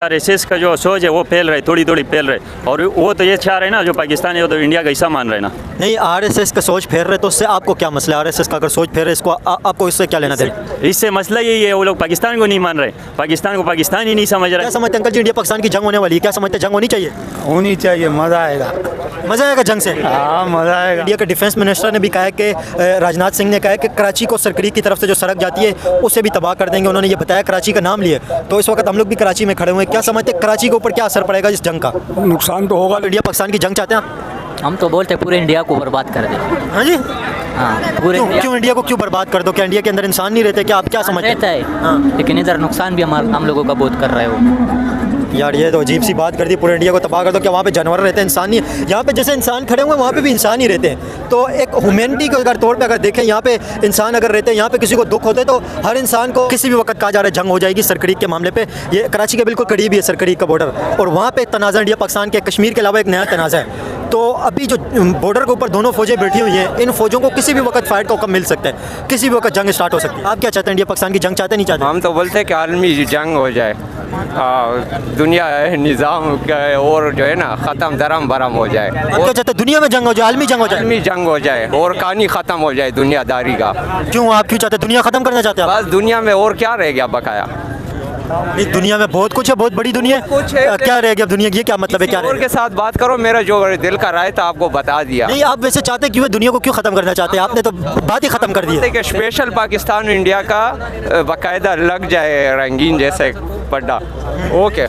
RSS का जो सोच है वो फैल रही, थोड़ी थोड़ी फैल रही, और वो तो ये चाह रहे हैं ना, जो पाकिस्तानी है तो इंडिया का हिस्सा मान रहे हैं ना। नहीं, आरएसएस का सोच फेर रहे तो उससे आपको क्या मसला है? आरएसएस का अगर सोच फेर रहे इसको आपको इससे क्या लेना देना? इससे मसला यही है, वो लोग पाकिस्तान को नहीं मान रहे, पाकिस्तान को पाकिस्तान ही नहीं समझ क्या रहे। समझते अंकल जी, इंडिया पाकिस्तान की जंग होने वाली है, क्या समझते जंग होनी चाहिए? होनी चाहिए, मज़ा आएगा। मज़ा आएगा जंग से? हाँ, मज़ा आएगा। इंडिया के डिफेंस मिनिस्टर ने भी कहा है कि राजनाथ सिंह ने कहा है कि कराची को सरकरी की तरफ से जो सड़क जाती है उसे भी तबाह कर देंगे। उन्होंने ये बताया, कराची का नाम लिए। तो इस वक्त हम लोग भी कराची में खड़े हुए हैं, क्या समझते हैं कराची के ऊपर क्या असर पड़ेगा इस जंग का? नुकसान तो होगा। इंडिया पाकिस्तान की जंग चाहते हैं आप? हम तो बोलते हैं पूरे इंडिया को बर्बाद कर दें। हाँ जी, हाँ, पूरे क्यों इंडिया को क्यों बर्बाद कर दो? क्या इंडिया के अंदर इंसान नहीं रहते? क्या आप क्या समझते रहता हैं? है, हाँ। लेकिन इधर नुकसान भी हम लोगों का बहुत कर रहे हो। यार ये तो अजीब सी बात कर दी, पूरे इंडिया को तबाह कर दो। क्या वहाँ पे जानवर रहते हैं, इंसान नहीं है? यहाँ पे जैसे इंसान खड़े हुए हैं वहाँ पे भी इंसान ही रहते हैं। तो एक ह्यूमैनिटी के अगर तौर पे अगर देखें, यहाँ पे इंसान अगर रहते हैं, यहाँ पे किसी को दुख होता है तो हर इंसान को किसी भी वक्त कहा जा रहा है जंग हो जाएगी सरकरीक के मामले पे। ये कराची के बिल्कुल करीब ही है सरकरीक का बॉर्डर, और वहाँ पे तनाज़ा इंडिया पाकिस्तान के कश्मीर के अलावा एक नया तनाज़ा है। तो अभी जो बॉर्डर के ऊपर दोनों फौजें बैठी हुई हैं, इन फौजों को किसी भी वक्त फाइट का हुक्म मिल सकता है, किसी भी वक्त जंग स्टार्ट हो सकती है। आप क्या चाहते हैं, इंडिया पाकिस्तान की जंग चाहते नहीं चाहते? हम तो बोलते हैं कि आलमी जंग हो जाए, दुनिया निज़ाम का और जो है ना ख़त्म धर्म भरम हो जाए, आप क्या चाहते हैं, दुनिया में जंग हो जाए, आलमी जंग हो जाए? आलमी जंग हो जाए और कहानी ख़त्म हो जाए दुनियादारी का। क्यों, आप क्यों चाहते हैं, दुनिया ख़त्म करना चाहते हैं आप? बस दुनिया में और क्या रह गया बकाया? नहीं, दुनिया में बहुत कुछ है, बहुत बड़ी दुनिया है। कुछ है। क्या रह गया दुनिया की, ये क्या मतलब है, क्या रह और गया? के साथ बात करो, मेरा जो दिल का राय था आपको बता दिया। नहीं, आप वैसे चाहते क्यों है, दुनिया को क्यों खत्म करना चाहते हैं? आपने तो बात ही खत्म कर दी है। कि स्पेशल पाकिस्तान इंडिया का बाकायदा लग जाए रंगीन जैसे पड्डा। ओके।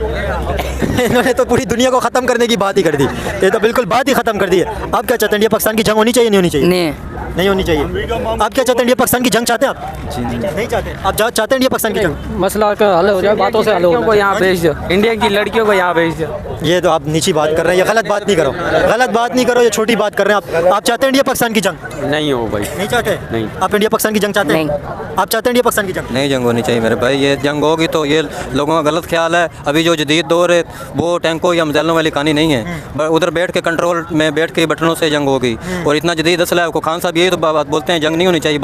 इन्होंने तो पूरी दुनिया को खत्म करने की बात ही कर दी, ये तो बिल्कुल बात ही खत्म कर दी है। आप क्या चाहते हैं, इंडिया पाकिस्तान की जंग होनी चाहिए नहीं होनी चाहिए? नहीं होनी चाहिए। आप क्या चाहते हैं, इंडिया पाकिस्तान की जंग चाहते हैं आप? नहीं चाहते। आप चाहते हैं इंडिया पाकिस्तान की जंग? मसला का हल हो जाए, बातों से हल हो जाए। यहाँ भेज दो, इंडिया की लड़कियों को यहाँ भेज दो। ये तो आप नीची बात कर रहे हैं, ये गलत बात नहीं करो, गलत बात नहीं करो, ये छोटी बात कर रहे हैं आप चाहते हैं इंडिया पाकिस्तान की जंग? नहीं हो भाई, नहीं चाहते? नहीं। आप इंडिया पाकिस्तान की जंग चाहते हैं? आप चाहते हैं इंडिया पाकिस्तान की जंग? नहीं, जंग होनी चाहिए मेरे भाई। ये जंग होगी तो ये लोगों का गलत ख्याल है। अभी जो जदीद दौर है वो टैंकों या मिसाइलों वाली कहानी नहीं है। उधर बैठ के कंट्रोल में बैठ के बटनों से जंग होगी, और इतना जदीद असला है। खान साहब यही तो बात बोलते हैं, जंग नहीं होनी चाहिए,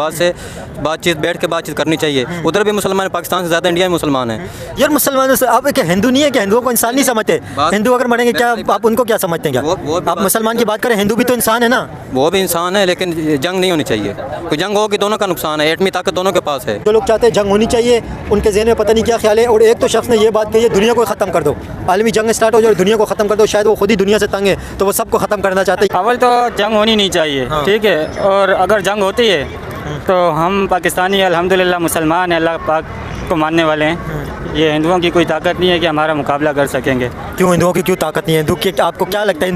बातचीत बैठ के बातचीत करनी चाहिए। उधर भी मुसलमान, पाकिस्तान से ज़्यादा इंडिया में मुसलमान है। यार मुसलमानों से आप क्या हिंदू नहीं है, क्या हिंदुओं को इंसान नहीं समझते? हिंदू अगर मरेंगे क्या आप उनको क्या समझते हैं? क्या आप मुसलमान की बात करें, हिंदू भी तो इंसान है ना? वो भी इंसान है, लेकिन जंग नहीं होनी चाहिए। कोई जंग होगी दोनों का नुकसान है, एटमी ताकत दोनों के पास है। जो लोग चाहते हैं जंग होनी चाहिए, उनके ज़हन में पता नहीं क्या ख्याल है। और एक तो शख्स ने ये बात कही है, दुनिया को ख़त्म कर दो, आलमी जंग स्टार्ट हो जाए, दुनिया को ख़त्म कर दो। शायद वो खुद ही दुनिया से तंग है, तो वो सबको ख़त्म करना चाहते हैं। अव्वल तो जंग होनी नहीं चाहिए, ठीक है। और अगर जंग होती है तो हम पाकिस्तानी अल्हम्दुलिल्लाह मुसलमान हैं, अल्लाह पाक को मानने वाले हैं। ये हिंदुओं की कोई ताकत नहीं है कि हमारा मुकाबला कर सकेंगे। क्यों हिंदुओं की क्यों ताकत नहीं है? हिंदू की आपको क्या लगता है,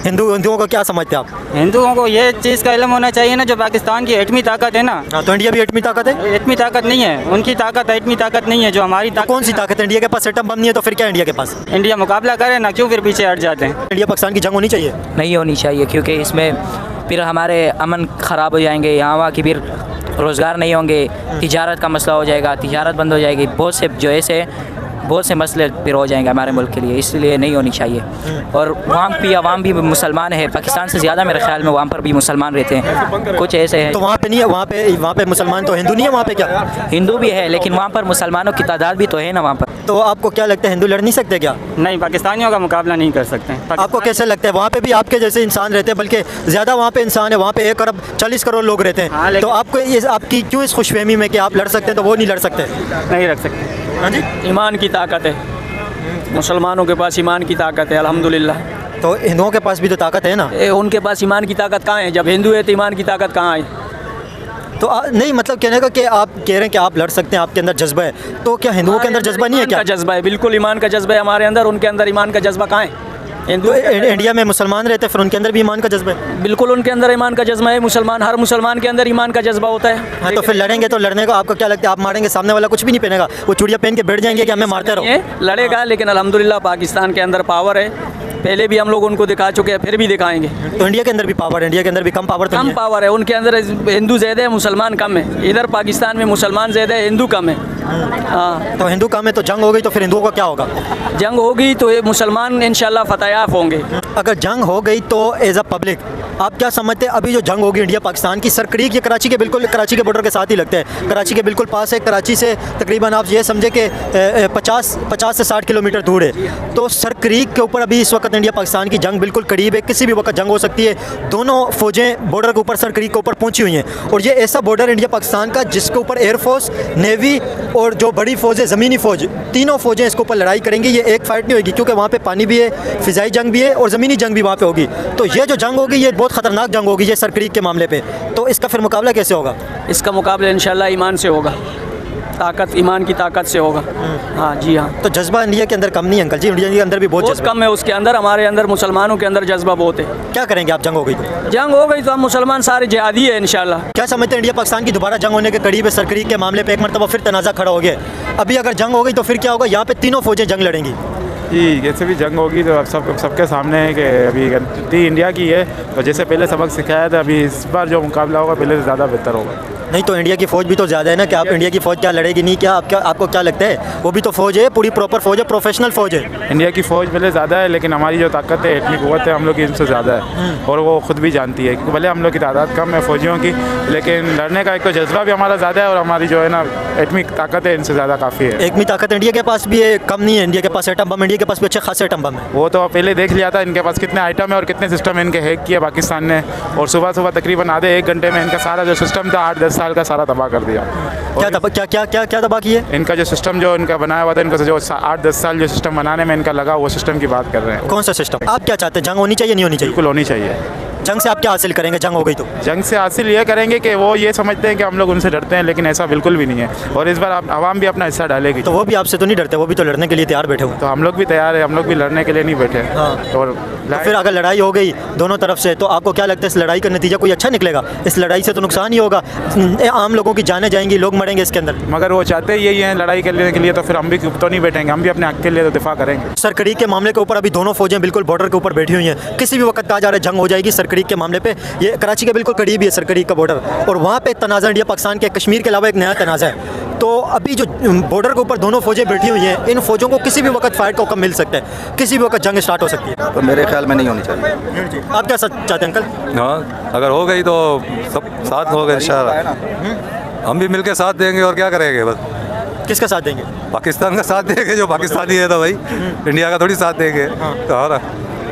हिंदुओं को क्या समझते हैं आप? हिंदुओं को ये चीज़ का इल्म होना चाहिए ना, जो पाकिस्तान की एटमी ताकत है ना। हाँ, तो इंडिया भी एटमी ताकत है? एटमी ताकत नहीं है, उनकी ताकत एटमी ताकत नहीं है जो हमारी ताकत। कौन सी ताकत है? इंडिया के पास एटम बम नहीं है, तो फिर क्या इंडिया के पास? इंडिया मुकाबला करे ना, क्यों फिर पीछे हट जाते हैं? इंडिया पाकिस्तान की जंग होनी चाहिए? नहीं होनी चाहिए, क्योंकि इसमें फिर हमारे अमन ख़राब हो जाएंगे, यहाँ वहाँ की फिर रोज़गार नहीं होंगे, तिजारत का मसला हो जाएगा, तिजारत बंद हो जाएगी, बहुत से मसले फिर हो जाएंगे हमारे मुल्क के लिए। इसलिए नहीं होनी चाहिए। और वहाँ भी अवाम भी मुसलमान है, पाकिस्तान से ज़्यादा मेरे ख्याल में वहाँ पर भी मुसलमान रहते हैं, कुछ ऐसे हैं। तो वहाँ पे नहीं है, वहाँ पे मुसलमान तो हिंदू नहीं है वहाँ पे? क्या हिंदू भी है, लेकिन वहाँ पर मुसलमानों की तादाद भी तो है ना वहाँ पर। तो आपको क्या लगता है, हिंदू लड़ नहीं सकते क्या? नहीं, पाकिस्तानियों का मुकाबला नहीं कर सकते। आपको कैसे लगता है? वहाँ पे भी आपके जैसे इंसान रहते हैं, बल्कि ज़्यादा वहाँ पे इंसान है। वहाँ पे 1 अरब 40 करोड़ लोग रहते हैं। हाँ, तो आपको ये आपकी क्यों इस खुशफहमी में कि आप लड़ सकते हैं तो वो नहीं लड़ सकते? नहीं रख सकते। हाँ जी, ईमान की ताकत है, मुसलमानों के पास ईमान की ताकत है अल्हम्दुलिल्लाह। तो हिंदुओं के पास भी तो ताकत है ना? उनके पास ईमान की ताकत कहाँ है? जब हिंदू है तो ईमान की ताकत कहाँ है? तो नहीं, मतलब कहने का कि आप कह रहे हैं कि आप लड़ सकते हैं, आपके अंदर जज्बा है, तो क्या हिंदुओं के अंदर जज्बा नहीं है क्या? जज्बा है, बिल्कुल ईमान का जज्बा है हमारे अंदर, उनके अंदर ईमान का जज्बा कहाँ है? हिंदू इंडिया में मुसलमान रहते हैं, फिर उनके अंदर भी ईमान का जज्बा है? बिल्कुल उनके अंदर ईमान का जज्बा है। हर मुसलमान के अंदर ईमान का जज्बा होता है। हाँ, तो फिर लड़ेंगे तो लड़ने का आपको क्या लगता है? आप मारेंगे, सामने वाला कुछ भी नहीं पहनेगा, वो चूड़ियाँ पहन के बैठ जाएंगे कि हमें मारते रहो? लड़ेगा, लेकिन अल्हम्दुलिल्लाह पाकिस्तान के अंदर पावर है, पहले भी हम लोग उनको दिखा चुके हैं, फिर भी दिखाएंगे। तो इंडिया के अंदर भी पावर है? इंडिया के अंदर भी कम पावर तो नहीं कम है? पावर है, उनके अंदर हिंदू ज़्यादा है, मुसलमान कम है। इधर पाकिस्तान में मुसलमान ज़्यादा है, हिंदू कम है। हाँ, तो हिंदू कम है तो जंग हो गई तो फिर हिंदुओं का क्या होगा? जंग होगी तो ये मुसलमान इंशाल्लाह फतहयाफ होंगे। अगर जंग हो गई तो एज अ पब्लिक आप क्या समझते हैं? अभी जो जंग होगी इंडिया पाकिस्तान की, सरक्रीक ये कराची के बिल्कुल, कराची के बॉर्डर के साथ ही लगते हैं, कराची के बिल्कुल पास है, कराची से तकरीबन आप ये समझे कि 50 से 60 किलोमीटर दूर है। तो सरक्रीक के ऊपर अभी इस वक्त इंडिया पाकिस्तान की जंग बिल्कुल करीब है, किसी भी वक्त जंग हो सकती है। दोनों फौजें बॉर्डर के ऊपर, सरक्रीक के ऊपर पहुंची हुई हैं और ये ऐसा बॉर्डर इंडिया पाकिस्तान का जिसके ऊपर एयरफोर्स, नेवी और जो बड़ी फ़ौज है ज़मीनी फ़ौज, तीनों फ़ौजें इसके ऊपर लड़ाई करेंगी। ये एक फाइट नहीं होगी क्योंकि वहाँ पे पानी भी है, फ़िज़ाई जंग भी है और ज़मीनी जंग भी वहाँ पे होगी। तो ये जो जंग होगी ये बहुत ख़तरनाक जंग होगी ये सरक्रीक के मामले पे। तो इसका फिर मुकाबला कैसे होगा? इसका मुकाबला इंशाल्लाह ईमान से होगा, ताकत, ईमान की ताकत से होगा। हाँ जी हाँ, तो जज्बा इंडिया के अंदर कम नहीं है अंकल जी? इंडिया के अंदर भी बहुत बहुत जज्बा कम है उसके अंदर, हमारे अंदर मुसलमानों के अंदर जज्बा बहुत है। क्या करेंगे आप जंग हो गई तो? जंग हो गई तो हम मुसलमान सारे जिहादी है इंशाल्लाह। क्या समझते हैं इंडिया पाकिस्तान की दोबारा जंग होने के करीब है? सरक्रीक के मामले पे एक मरतबा फिर तनाज़ा खड़ा हो गया। अभी अगर जंग हो गई तो फिर क्या होगा? यहाँ पे तीनों फौजें जंग लड़ेंगी। जी, जैसे भी जंग होगी तो अब सबके सामने है कि अभी गलती इंडिया की है, तो जैसे पहले सबक सिखाया था, अभी इस बार जो मुकाबला होगा पहले से ज़्यादा बेहतर होगा। नहीं तो इंडिया की फ़ौज भी तो ज़्यादा है ना, क्या आप इंडिया की फ़ौज क्या लड़ेगी नहीं? क्या आपको क्या लगता है? वो भी तो फ़ौज है, पूरी प्रॉपर फ़ौज है, प्रोफेशनल फ़ौज है। इंडिया की फ़ौज भले ज़्यादा है लेकिन हमारी जो ताकत है, एटमी क़ुव्वत है, हम लोग की इनसे ज़्यादा है और वो ख़ुद भी जानती है कि भले हम लोग की तादाद कम है फ़ौजियों की, लेकिन लड़ने का एक तो जज्बा भी हमारा ज़्यादा है और हमारी जो है ना एटमी ताकत है इनसे ज़्यादा काफ़ी है। एटमी ताकत इंडिया के पास भी है, कम नहीं है। इंडिया के पास एटम बम, इंडिया के पास भी अच्छे खासे एटम बम है। वो तो पहले देख लिया था इनके पास कितने आइटम है और कितने सिस्टम इनके हैक किए पाकिस्तान ने, और सुबह तकरीबन आधे 1 घंटे में इनका सारा जो सिस्टम था 8-10 साल का सारा तबाह कर दिया। क्या तबाह किए? इनका जो सिस्टम जो इनका बनाया हुआ था, इनका जो 8-10 साल जो सिस्टम बनाने में इनका लगा, वो सिस्टम की बात कर रहे हैं। कौन सा सिस्टम? आप क्या चाहते हैं? जंग होनी चाहिए नहीं होनी चाहिए? बिल्कुल होनी चाहिए। जंग से आप क्या हासिल करेंगे जंग हो गई तो? जंग से हासिल ये करेंगे कि वो ये समझते हैं कि हम लोग उनसे डरते हैं, लेकिन ऐसा बिल्कुल भी नहीं है और इस बार आवाम भी अपना हिस्सा डालेगी। तो वो भी आपसे तो नहीं डरते? वो भी तो लड़ने के लिए तैयार बैठे हुए। तो हम लोग भी तैयार है, हम लोग भी लड़ने के लिए नहीं बैठे। तो फिर अगर लड़ाई हो गई दोनों तरफ से तो आपको क्या लगता है इस लड़ाई का नतीजा कोई अच्छा निकलेगा? इस लड़ाई से तो नुकसान ही होगा, आम लोगों की जानें जाएंगी, लोग मरेंगे इसके अंदर। मगर वो चाहते ही यही हैं लड़ाई करने के लिए, तो फिर हम भी तो नहीं बैठेंगे, हम भी अपने हक के लिए तो दिफा करेंगे। सरक्रीक के मामले के ऊपर अभी दोनों फौजें बिल्कुल बॉर्डर के ऊपर बैठी हुई हैं, किसी भी वक्त कहा जा रहा है जंग हो जाएगी सरक्रीक के मामले पे। ये कराची के बिल्कुल करीब ही है सरक्रीक का बॉर्डर और वहाँ पे तनाज़ा इंडिया पाकिस्तान के, कश्मीर के अलावा एक नया तनाज़ा है। तो अभी जो बॉर्डर के ऊपर दोनों फौजें बैठी हुई हैं, इन फौजों को किसी भी वक्त फाइट का हुक्म मिल सकता है, किसी भी वक्त जंग स्टार्ट हो सकती है। तो मेरे ख्याल में नहीं होनी चाहिए। आप क्या चाहते हैं अंकल? हाँ, अगर हो गई तो सब साथ होगा इंशाल्लाह, हम भी मिलके साथ देंगे और क्या करेंगे। बस किसका साथ देंगे? पाकिस्तान का साथ देंगे, जो पाकिस्तानी है तो भाई इंडिया का थोड़ी साथ देंगे। तो हाँ ना,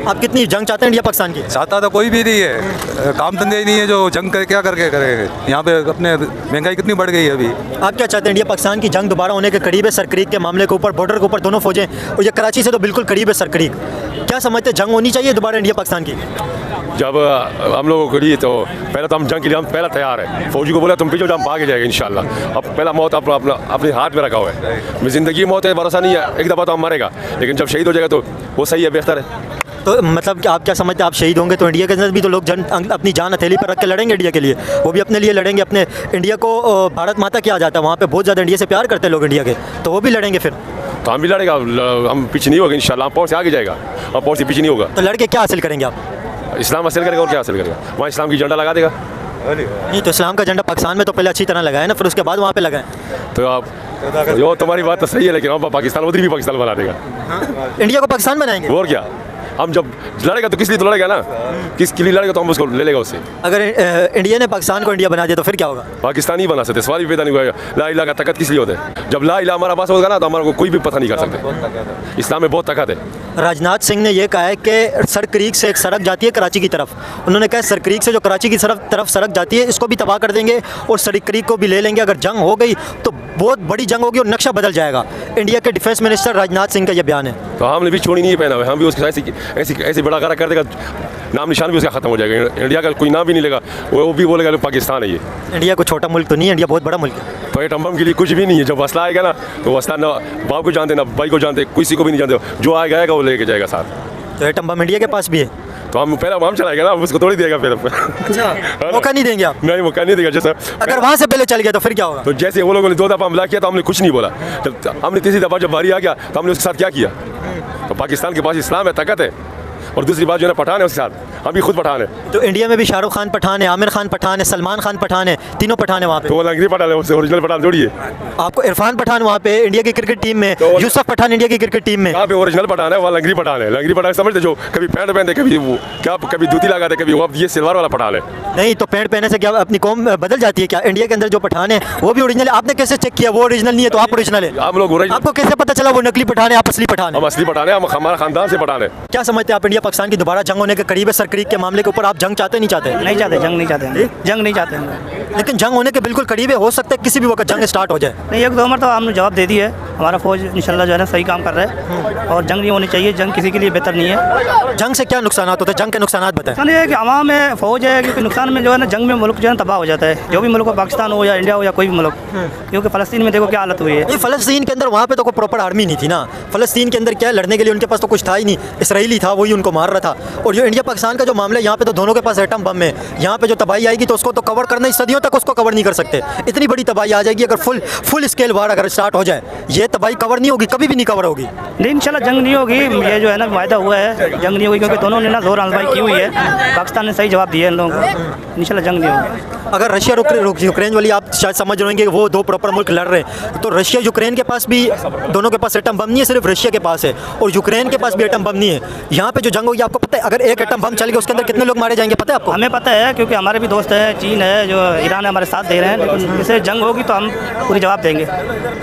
आप कितनी जंग चाहते हैं इंडिया पाकिस्तान की? चाहता तो कोई भी नहीं है, काम धंधे ही नहीं है, जो जंग क्या करके करेंगे। यहाँ पे अपने महंगाई कितनी बढ़ गई है अभी। आप क्या चाहते हैं? इंडिया पाकिस्तान की जंग दोबारा होने के करीब है सरक्रीक के मामले के ऊपर, बॉर्डर के ऊपर दोनों फौजें, और ये कराची से तो बिल्कुल करीब है सरक्रीक। क्या समझते हैं जंग होनी चाहिए दोबारा इंडिया पाकिस्तान की? जब हम लोगों के लिए तो पहले तो हम जंग के लिए हम पहला तैयार है। फौजी को बोला तुम पीछे हम भागे जाएंगे इंशाल्लाह। अब पहला मौत अपने हाथ में रखा हुआ है। ज़िंदगी मौत है, भरोसा नहीं है, एक दफ़ा तो हम मरेगा, लेकिन जब शहीद हो जाएगा तो वो सही है, बेहतर है। तो मतलब कि आप क्या समझते हैं आप शहीद होंगे तो इंडिया के अंदर भी तो लोग अपनी जान हथेली पर रख के लड़ेंगे इंडिया के लिए, वो भी अपने लिए लड़ेंगे। अपने इंडिया को भारत माता किया जाता है, वहाँ पे बहुत ज़्यादा इंडिया से प्यार करते हैं लोग इंडिया के, तो वो भी लड़ेंगे फिर। तो हम भी लड़ेगा, हम पीछे नहीं होगा इंशाल्लाह, हम पौड़ से आगे जाएगा, हम पौड़ से पीछे नहीं होगा। तो लड़के क्या हासिल करेंगे आप? इस्लाम हासिल करेगा और क्या हासिल करेगा? वहाँ इस्लाम की झंडा लगा देगा। नहीं तो इस्लाम का झंडा पाकिस्तान में तो पहले अच्छी तरह लगाए ना, फिर उसके बाद वहाँ पे लगाए। तो आप जो तुम्हारी बात तो सही है, लेकिन हम पाकिस्तान उधर भी पाकिस्तान बना देगा। इंडिया को पाकिस्तान बनाएंगे और क्या? हम जब लड़ेगा तो किस लिए तो लड़ेगा ना, किसके लिए लड़ेगा तो हम उसको ले लेगा उससे। अगर इंडिया ने पाकिस्तान को इंडिया बना दिया तो फिर क्या होगा? पाकिस्तान ही बना सकते, सवाल भी पैदा नहीं होगा। ला इलाहा का ताकत किस लिए होता है? जब ला इलाहा हमारा पास होगा ना तो हमारा को कोई भी पता नहीं कर सकते। इस्लाम में बहुत ताकत है। राजनाथ सिंह ने यह कहा है कि सरक्रीक से एक सड़क जाती है कराची की तरफ, उन्होंने कहा सरक्रीक से जो कराची की तरफ सड़क जाती है इसको भी तबाह कर देंगे और सरक्रीक को भी ले लेंगे। अगर जंग हो गई तो बहुत बड़ी जंग होगी और नक्शा बदल जाएगा। इंडिया के डिफेंस मिनिस्टर राजनाथ सिंह का यह बयान है। तो हमने भी छोड़ी नहीं पहना हुआ, हम भी उसके ऐसी बड़ा करा कर देगा, नाम निशान भी उसका खत्म हो जाएगा। इंडिया का कोई नाम भी नहीं लेगा, वो भी बोलेगा पाकिस्तान है ये। इंडिया को छोटा मुल्क तो नहीं है, इंडिया बहुत बड़ा मुल्क है। तो एटम बम के लिए कुछ भी नहीं है। जब वसला आएगा ना तो वसला ना बाप को जानते ना भाई को जानते, किसी को भी नहीं जानते, जो आएगा वो लेके जाएगा साथ। तो एटम बम इंडिया के पास भी है, तो हम पहला हम चलाएगा ना, उसको तोड़ देगा फिर। अच्छा, मौका नहीं देंगे आप? नहीं, मौका नहीं देगा। जैसा अगर वहाँ से पहले चल गया तो फिर क्या होगा? तो जैसे वो लोगों ने 2 दफ़ा हमला किया तो हमने कुछ नहीं बोला, जब हमने तीसरी दफ़ा जब भारी आ गया तो हमने उसके साथ क्या किया? तो पाकिस्तान के पास इस्लाम है, ताकत है, और दूसरी बात जो है ना पठान है उसके साथ। हम भी खुद पठान है। तो इंडिया में भी शाहरुख खान पठान है, आमिर खान पठान है, सलमान खान पठान है, तीनों पठान है वहाँ पे। तो वो लंगरी पठान है, उससे ओरिजिनल पठान थोड़ी है। आपको इरफान पठान वहाँ पे इंडिया की क्रिकेट टीम में, यूसुफ पठान इंडिया की क्रिकेट टीम में। यहाँ पे ओरिजिनल पठान है, वहाँ लंगरी पठान है। लंगरी पठान समझते जो कभी पैंट पहनते, कभी वो क्या, कभी जूती लगाते, कभी वो, ये सिलवार वाला पठान है। नहीं तो पैंट पहनने से क्या अपनी कौम बदल जाती है क्या? इंडिया के अंदर जो पठान है वो भी ओरिजिनल है। आपने कैसे चेक किया वो ओरिजिनल नहीं है तो आप ओरिजिनल है? आप लोग आपको कैसे पता चला वो नकली पठान है, आप असली पठान है? हम असली पठान है, हम हमारा खानदान से पठान है। क्या समझते हैं आप इंडिया पाकिस्तान की दोबारा जंग होने के करीब है? सर क्रीक के मामले के ऊपर आप जंग चाहते नहीं चाहते? नहीं चाहते, जंग नहीं चाहते, जंग नहीं चाहते हैं। लेकिन जंग होने के बिल्कुल करीब है, हो सकता है किसी भी वक्त जंग स्टार्ट हो जाए। नहीं, एक दो उम्र तो हमने जवाब दे दी है, हमारा फौज इंशाल्लाह जो है ना सही काम कर रहा है और जंग नहीं होनी चाहिए। जंग किसी के लिए बेहतर नहीं है। जंग से क्या नुकसान होते हैं? जंग के नुकसान बताएं। नुकसान ये है कि आवाम में फौज है, क्योंकि नुकसान में जो है ना जंग में मुल्क जो है ना तबाह हो जाता है। जो भी मुल्क हो, पाकिस्तान हो या इंडिया हो या कोई भी मुल्क, क्योंकि फ़लस्तीन में देखो क्या हालत हुई है। फ़लस्तीन के अंदर वहाँ पे तो कोई प्रॉपर आर्मी नहीं थी ना। फ़लस्तीन के अंदर क्या लड़ने के लिए उनके पास तो कुछ था ही नहीं, इसराइली था, वही उनको मार रहा था। और जो इंडिया पाकिस्तान का जो मामला है, यहाँ पे तो दोनों के पास एटम बम है। यहाँ पे जो तबाही आएगी तो उसको तो कवर करना ही, सदियों तक उसको कवर नहीं कर सकते। इतनी बड़ी तबाही आ जाएगी अगर फुल स्केल वार अगर स्टार्ट हो जाए, ये तबाही कवर नहीं होगी, कभी भी नहीं कवर होगी। नहीं, इंशाल्लाह जंग नहीं होगी। ये जो है ना वायदा हुआ है, जंग नहीं होगी, क्योंकि दोनों ने ना जोर आजमाई की हुई है। पाकिस्तान ने सही जवाब दिया इन लोगों को, इंशाल्लाह जंग नहीं होगी। अगर रशिया यूक्रेन वाली आप शायद समझ रहे हैं कि वो दो प्रॉपर मुल्क लड़ रहे हैं, तो रशिया यूक्रेन के पास भी, दोनों के पास एटम बम नहीं है, सिर्फ रशिया के पास है, और यूक्रेन के पास भी एटम बम नहीं है। यहाँ पे जो जंग होगी, आपको पता है अगर एक एटम बम चल गया उसके अंदर कितने लोग मारे जाएंगे, पता है आपको? हमें पता है, क्योंकि हमारे भी दोस्त हैं, चीन है, जो ईरान है, हमारे साथ दे रहे हैं। लेकिन जैसे जंग होगी तो हम पूरी जवाब देंगे।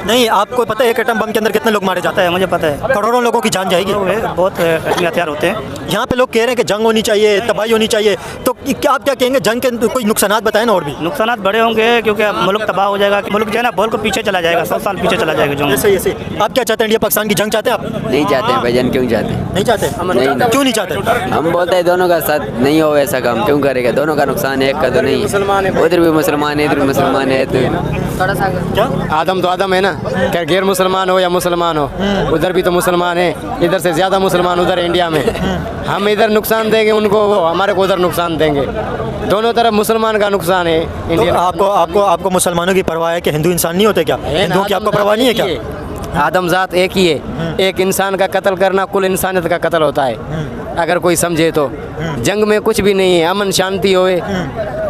नहीं, आपको पता है एक एटम बम के अंदर कितने लोग मारे जाते हैं? मुझे पता है, करोड़ों लोगों की जान जाएगी। बहुत हथियार होते हैं। यहाँ पे लोग कह रहे हैं कि जंग होनी चाहिए, तबाही होनी चाहिए, तो क्या आप क्या कहेंगे? जंग के कोई नुकसान बताएं ना। और भी नुकसान बड़े होंगे, क्योंकि मुल्क तबाह हो जाएगा, मुल्क जो है ना बोल को पीछे चला जाएगा, 100 साल पीछे चला जाएगा जंग। ऐसे आप क्या चाहते हैं? इंडिया पाकिस्तान की जंग चाहते हैं आप? नहीं चाहते हैं भाईजान, क्यों चाहते हैं? नहीं चाहते? नहीं। क्यों नहीं चाहते? हम बोलते हैं दोनों का साथ नहीं हो, ऐसा काम क्यों करेगा? दोनों का नुकसान है, एक का तो नहीं है। उधर भी मुसलमान है, इधर भी मुसलमान है, तो थोड़ा सा क्या आदम तो आदम है ना, क्या गैर मुसलमान हो या मुसलमान हो, उधर भी तो मुसलमान है, इधर से ज़्यादा मुसलमान उधर इंडिया में। हम इधर नुकसान देंगे उनको, वो हमारे को उधर नुकसान देंगे। दोनों तरफ मुसलमान का नुकसान है। इंडिया तो आपको मुसलमानों की परवाह है कि हिंदू इंसान नहीं होते क्या? हिंदुओं की आपको परवाह नहीं है क्या? आदम ज़ात एक ही है। एक इंसान का कत्ल करना कुल इंसानियत का कत्ल होता है, अगर कोई समझे तो। जंग में कुछ भी नहीं है, अमन शांति होए,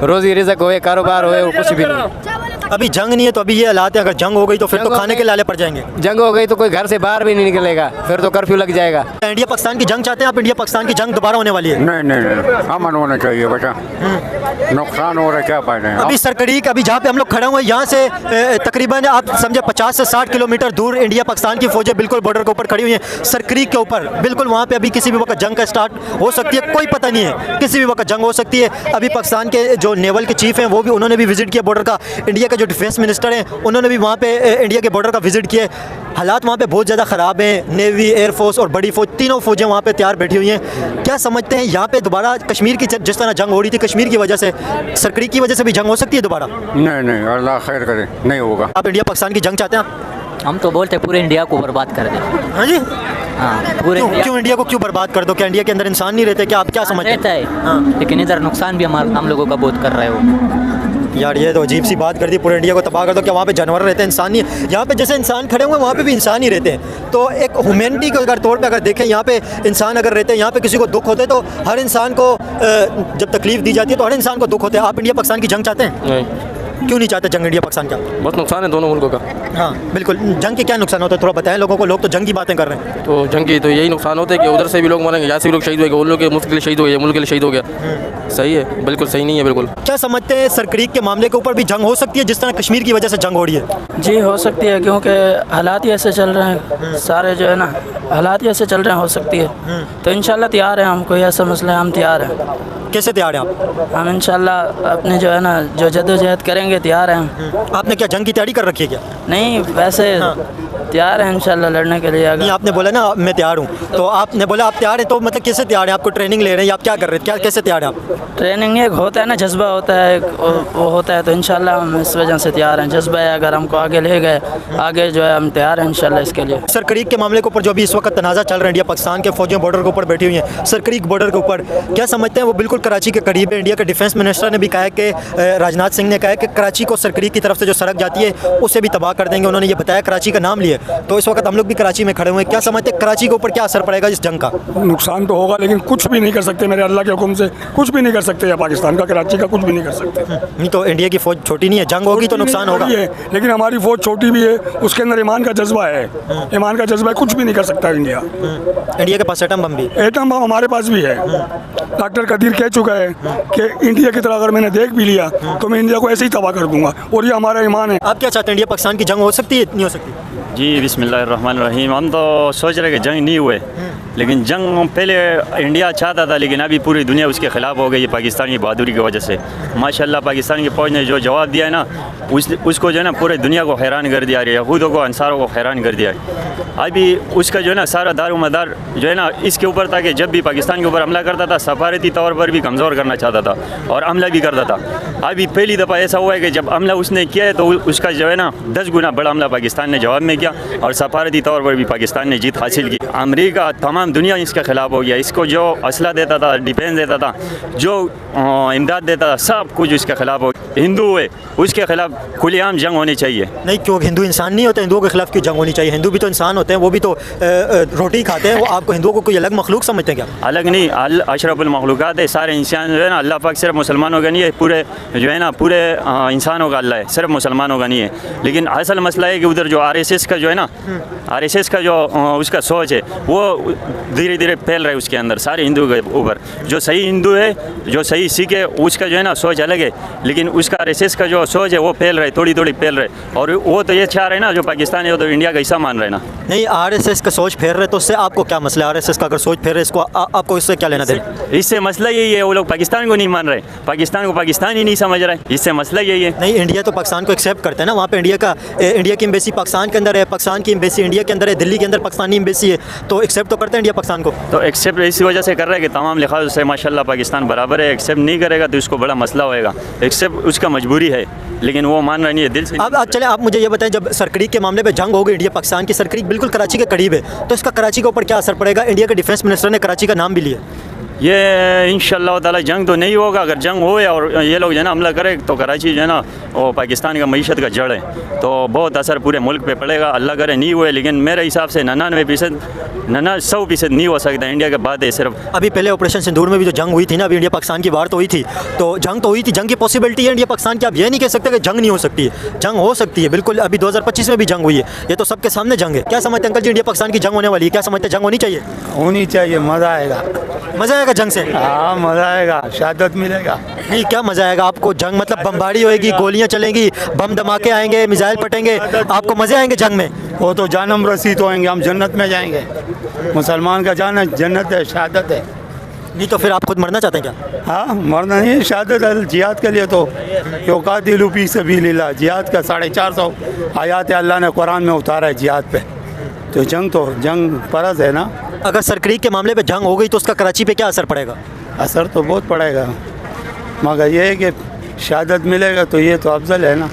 रोजी रिजक होए, कारोबार होए, कुछ भी नहीं। अभी जंग नहीं है तो अभी ये हालात है। अगर जंग हो गई तो फिर तो खाने के लाले पड़ जाएंगे। जंग हो गई तो कोई घर से बाहर भी नहीं निकलेगा, फिर तो कर्फ्यू लग जाएगा। इंडिया पाकिस्तान की जंग चाहते हैं आप? इंडिया पाकिस्तान की जंग दोबारा होने वाली है? नहीं, अमन होना चाहिए बेटा। नुकसान हो रहा है, क्या फायदा है? अभी सरकरीक, अभी जहाँ पे हम लोग खड़े हुए हैं, यहाँ से तकरीबन आप समझे 50 से 60 किलोमीटर दूर इंडिया पाकिस्तान की फौजें बिल्कुल बॉर्डर के ऊपर खड़ी हुई हैं, सरकरीक के ऊपर बिल्कुल। वहाँ पे अभी किसी भी वक्त जंग का स्टार्ट हो सकती है, कोई पता नहीं है, किसी भी वक्त जंग हो सकती है। अभी पाकिस्तान के जो नेवल के चीफ हैं, वो भी, उन्होंने भी विजिट किया बॉर्डर का। इंडिया के जो डिफेंस मिनिस्टर हैं, उन्होंने भी वहाँ पे इंडिया के बॉर्डर का विजिट किया। हालात वहाँ पे बहुत ज़्यादा ख़राब हैं। नेवी, एयरफोर्स और बड़ी फौज, तीनों फौजें वहाँ पे तैयार बैठी हुई हैं। क्या समझते हैं यहाँ पे दोबारा कश्मीर की जिस तरह जंग हो रही थी कश्मीर की वजह से, सरकरीक की वजह से भी जंग हो सकती है दोबारा? नहीं, अल्लाह खैर करे, नहीं होगा। आप इंडिया पाकिस्तान की जंग चाहते हैं आप? हम तो बोलते हैं पूरे इंडिया को बर्बाद कर दें। हाँ जी, हाँ, पूरे क्यों इंडिया को क्यों बर्बाद कर दो? क्या इंडिया के अंदर इंसान नहीं रहते? क्या आप क्या समझते हैं? रहता है, लेकिन इधर नुकसान भी हम लोगों का बहुत कर रहा है वो। यार ये तो अजीब सी बात कर दी, पूरे इंडिया को तबाह कर दो। क्या वहाँ पे जानवर रहते हैं, इंसान नहीं? यहाँ पे जैसे इंसान खड़े हुए हैं, वहाँ पे भी इंसान ही रहते हैं। तो एक ह्यूमैनिटी के अगर तौर पे अगर देखें, यहाँ पे इंसान अगर रहते हैं, यहाँ पे किसी को दुख होते हैं तो हर इंसान को जब तकलीफ दी जाती है तो हर इंसान को दुख होता है। आप इंडिया पाकिस्तान की जंग चाहते हैं? नहीं। क्यों नहीं चाहते जंग इंडिया पाकिस्तान का? बहुत नुकसान है दोनों मुल्कों का। हाँ बिल्कुल। जंग के क्या नुकसान होता है थोड़ा बताएं लोगों को, लोग तो जंग की बातें कर रहे हैं। तो जंग की तो यही नुकसान होता है कि उधर से भी लोग मरेंगे, यहाँ से भी लोग शहीद होंगे, उन लोग के मुल्क के लिए शहीद हो गया, मुल्क के लिए शहीद हो गया। सही है, बिल्कुल सही नहीं है बिल्कुल। क्या समझते हैं सरकरीक के मामले के ऊपर भी जंग हो सकती है जिस तरह कश्मीर की वजह से जंग हो रही है? जी हो सकती है, क्योंकि हालात ही ऐसे चल रहे हैं सारे, जो है ना हालात ही ऐसे चल रहे हैं, हो सकती है। तो इंशाल्लाह तैयार हैं हम, कोई ऐसा मसला है हम तैयार हैं। कैसे तैयार हैं आप? हम इंशाल्लाह अपने जो है ना जो जद्दोजहद करेंगे, तैयार हैं। आपने क्या जंग की तैयारी कर रखी है क्या? नहीं, वैसे तैयार हैं इंशाल्लाह लड़ने के लिए। नहीं, आपने बोला ना मैं तैयार हूँ, तो आपने बोला आप तैयार हैं, तो मतलब कैसे तैयार हैं? आपको ट्रेनिंग ले रहे हैं या आप क्या कर रहे हैं? क्या कैसे तैयार हैं आप? ट्रेनिंग नहीं, एक होता है ना जज्बा होता है, वो होता है, तो इंशाल्लाह हम इस वजह से तैयार हैं। जज्बा है, अगर हमको आगे ले गए, आगे जो है हम तैयार हैं इंशाल्लाह इसके लिए। सरकरीक के मामले के ऊपर जो अभी इस वक्त तनाज़ा चल रहा है, इंडिया पाकिस्तान के फौजियों बॉर्डर के ऊपर बैठी हुई हैं, सरकरीक बॉर्डर के ऊपर, क्या समझते हैं? वो बिल्कुल कराची के करीब है। इंडिया के डिफेंस मिनिस्टर ने भी कहा है कि राजनाथ सिंह ने कहा है कि कराची को सरकरीक की तरफ से जो सड़क जाती है उसे भी तबाह कर देंगे। उन्होंने ये बताया, कराची का नाम लिया। तो इस वक्त हम लोग भी कराची में खड़े हुए हैं, क्या समझते हैं कराची के ऊपर क्या असर पड़ेगा इस जंग का? नुकसान तो होगा, लेकिन कुछ भी नहीं कर सकते मेरे अल्लाह के हुक्म से, कुछ भी नहीं कर सकते। या पाकिस्तान का, कराची का कुछ भी नहीं कर सकते। नहीं तो इंडिया की फ़ौज छोटी नहीं है, जंग होगी तो नुकसान होगा। लेकिन हमारी फ़ौज छोटी भी है, उसके अंदर ईमान का जज्बा है, ईमान का जज्बा है, कुछ भी नहीं कर सकता इंडिया। इंडिया के पास एटम बम भी, एटम बम हमारे पास भी है। डॉक्टर कदीर कह चुका है कि इंडिया की तरह अगर मैंने देख भी लिया तो मैं इंडिया को ऐसे ही तबाह कर दूंगा, और ये हमारा ईमान है। आप क्या चाहते हैं, इंडिया पाकिस्तान की जंग हो सकती है, नहीं हो सकती? जी बिस्मिल्लाहिर्रहमानिर्रहीम। हम तो सोच रहे कि जंग नहीं हुए, लेकिन जंग पहले इंडिया चाहता था, लेकिन अभी पूरी दुनिया उसके ख़िलाफ़ हो गई है पाकिस्तान की बहादुरी की वजह से। माशाल्लाह पाकिस्तान की फ़ौज ने जो जवाब दिया है ना, उसको जो है ना पूरे दुनिया को हैरान कर दिया, यहूदियों को, अंसारों को हैरान कर दिया है। अभी उसका जो है ना सारा दारोमदार जो है ना इसके ऊपर था कि जब भी पाकिस्तान के ऊपर हमला करता था सफारती तौर पर भी कमज़ोर करना चाहता था और हमला भी करता था। अभी पहली दफ़ा ऐसा हुआ है कि जब हमला उसने किया है तो उसका जो है ना 10 गुना बड़ा हमला पाकिस्तान ने जवाब में किया, और सफारती तौर पर भी पाकिस्तान ने जीत हासिल की। अमेरिका, तमाम दुनिया इसके ख़िलाफ़ हो गया। इसको जो असला देता था, डिफेंस देता था, जो इमदाद देता था, सब कुछ इसके ख़िलाफ़ हो। हिंदू है, उसके ख़िलाफ़ खुलेआम जंग होनी चाहिए। नहीं, क्यों हिंदू इंसान नहीं होते? हिंदुओं के खिलाफ क्यों जंग होनी चाहिए? हिंदू भी तो इंसान होते हैं, वो भी तो रोटी खाते हैं। वो आपको हिंदुओं को कोई अलग मखलूक समझते हैं क्या? अलग नहीं, अशरफुल मखलूक़ात है। सारे इंसान जो है ना, अल्लाह पाक सिर्फ मुसलमानों का नहीं है, पूरे जो है ना पूरे इंसानों का अल्लाह है, सिर्फ मुसलमानों का नहीं है। लेकिन असल मसला है कि उधर जो RSS का जो है ना, RSS का जो उसका सोच है वो धीरे धीरे फैल रहा है उसके अंदर सारे हिंदू के ऊपर। जो सही हिंदू है, जो सही सिख है, उसका जो है ना सोच अलग है, लेकिन उसका RSS का जो सोच है वो फैल रहा है, थोड़ी थोड़ी फैल रहा है। और वो तो ये चाह रहे हैं ना, जो पाकिस्तान है वो तो इंडिया का हिस्सा मान रहे हैं ना। नहीं, RSS का सोच फेर रहे तो उससे आपको क्या मसला है? RSS का अगर सोच फेर रहे, इसको आपको इससे क्या लेना देना? इससे मसला यही है, वो लोग पाकिस्तान को नहीं मान रहे, पाकिस्तान को पाकिस्तान ही नहीं समझ रहे, इससे मसला यही है। नहीं, इंडिया तो पाकिस्तान को एक्सेप्ट करते हैं ना, वहाँ पे इंडिया की एम्बेसी पाकिस्तान के अंदर है, पाकिस्तान की एम्बेसी इंडिया के अंदर है, दिल्ली के अंदर पाकिस्तानी एम्बेसी है, तो एक्सेप्ट तो करते हैं इंडिया पाकिस्तान को। तो एक्सेप्ट इसी वजह से कर रहे हैं कि तमाम लिहाज से माशाल्लाह पाकिस्तान बराबर है। एक्सेप्ट नहीं करेगा तो उसको बड़ा मसला होएगा। एक्सेप्ट उसका मजबूरी है, लेकिन वो मान रहा नहीं है दिल से। अब चले आप मुझे ये बताएं, जब सरक्रीक के मामले पे जंग हो गई इंडिया पाकिस्तान की, सरक्रीक बिल्कुल कराची के करीब है, तो इसका कराची के ऊपर क्या असर पड़ेगा? इंडिया के डिफेंस मिनिस्टर ने कराची का नाम भी लिया। ये इंशाअल्लाह ताला जंग तो नहीं होगा। अगर जंग होए और ये लोग जो है ना हमला करें तो कराची जो है ना वो पाकिस्तान का मईशत का जड़ है, तो बहुत असर पूरे मुल्क पे पड़ेगा। अल्लाह करे नहीं हुए, लेकिन मेरे हिसाब से 99% 100% नहीं हो सकता। इंडिया के बाद है सिर्फ। अभी पहले ऑपरेशन सिंदूर में भी जो जंग हुई थी ना, अभी इंडिया पाकिस्तान की वार तो हुई थी, तो जंग तो हुई थी, जंग की पॉसिबिलिटी है इंडिया पाकिस्तान की। आप ये नहीं कह सकते कि जंग नहीं हो सकती है, जंग हो सकती है बिल्कुल। अभी 2025 में भी जंग हुई है, ये तो सबके सामने जंग है। क्या समझते हैं अंकल जी, इंडिया पाकिस्तान की जंग होने वाली है? क्या समझते हैं, जंग होनी चाहिए? होनी चाहिए, मज़ा आएगा। मज़ा आएगा जंग से? हाँ, मज़ा आएगा, शहादत मिलेगा। नहीं, क्या मज़ा आएगा आपको? जंग मतलब बमबारी होएगी, गोलियां चलेंगी, बम धमाके आएंगे, मिसाइल फटेंगे, आपको मज़े आएंगे जंग में? वो तो जानम रसीद होएंगे, हम जन्नत में जाएंगे। मुसलमान का जाना जन्नत है, शहादत है। नहीं तो फिर आप खुद मरना चाहते हैं क्या? हाँ, मरना नहीं, शहादत है। जिहाद के लिए तो योकातिलू फी सबीलिल्लाह, जिहाद का 450 आयात अल्लाह ने कुरान में उतारा है जिहाद पे। तो जंग फ़र्ज़ है ना। अगर सरक्रीक के मामले पे जंग हो गई तो उसका कराची पे क्या असर पड़ेगा? असर तो बहुत पड़ेगा, मगर ये है कि शहादत मिलेगा तो ये तो अफजल है ना।